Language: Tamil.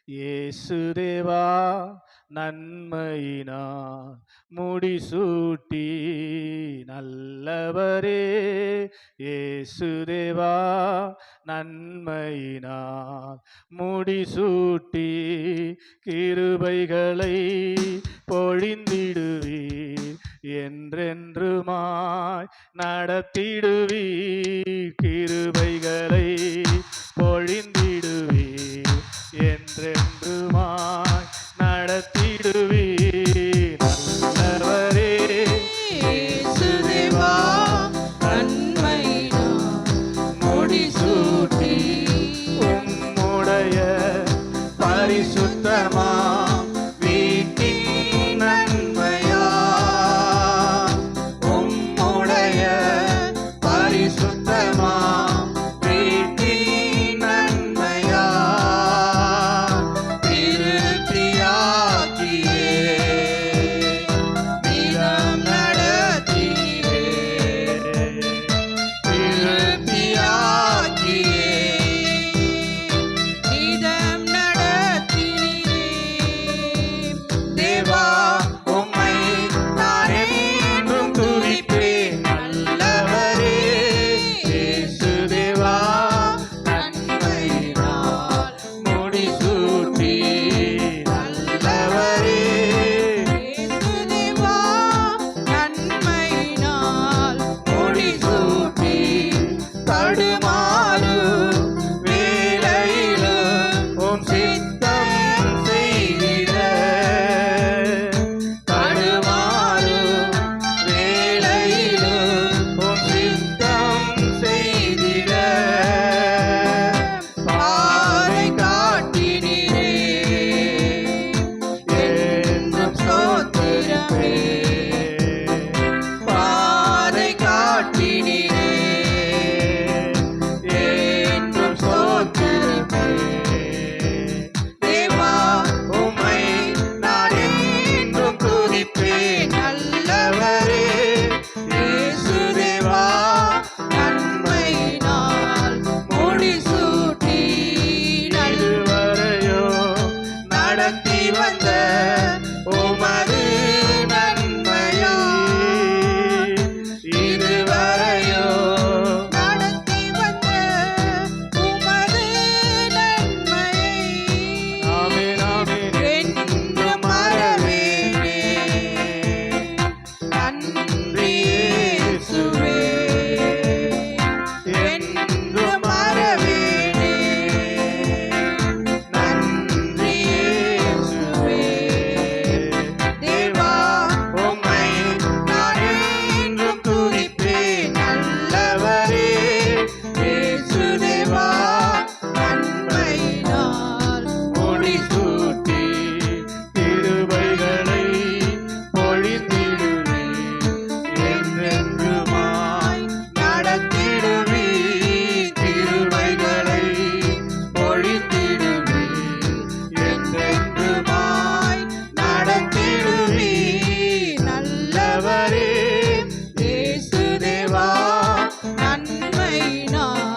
இயேசுதேவா நன்மையினார் முடிசூட்டி நல்லவரே. இயேசுதேவா நன்மையினார் முடிசூட்டி கிருபைகளை பொழிந்திடுவீர், என்றென்றுமாய் நடத்திடுவீர். கிருபைகளை பொழிந்திடுவீர், என்றென்றுமாய் நடத்திடுவீர். நல்லவரே இயேசுதேவா நன்மையினார் முடிசூட்டி உம்முடைய பரிசுத்தமா வீட்டின் நன்மையா, உம்முடைய பரிசுத்தமா வீட்டின் நன்மையா திருப்தியாக்கியே நிலம் நடத்தினீரே. திருப்தியாக்கியே நிலம் நடத்தினீரே. தேவா உம்மை நான் என்றும் துதிப்பேன். நல்லவரே இயேசுதேவா நன்மையினால் முடிசூட்டி நல்லவரே. இயேசுதேவா நன்மையினால் முடிசூட்டி தடுமாறும் வேளையிலும் உம் சித்தம் செய்திட, தடுமாறும் வேளையிலும் உம் சித்தம் செய்திட பாதை காட்டினீரே. என்றும் ஸ்தோத்திரமே. பாதை காட்டினீரே. என்றும் ஸ்தோத்திரமே. தேவா உம்மை நான் என்றும் துதிப்பேன். நல்லவரே இயேசுதேவா நன்மையினால் முடிசூட்டி இதுவரையோ நடத்தி வந்த உமது நன்மையை, இதுவரையோ நடத்தி வந்த உமது நன்மையை ஆமென் ஆமென் என்றும் மறவேனே. நன்றி இயேசுவே, என்றும் மறவேனே. நன்றி இயேசுவே. தேவா உம்மை நான் என்றும் துதிப்பேன். நல்லவரே இயேசுதேவா நன்மையினால் முடிசூட்டி கிருபைகளை பொழிந்திடுவீர், என்றென்றுமாய் நடத்திடுவீர். கிருபைகளை பொழிந்திடுவீர், என்றென்றுமாய் நடத்திடுவீர். நல்லவரே இயேசுதேவா நன்மையினால்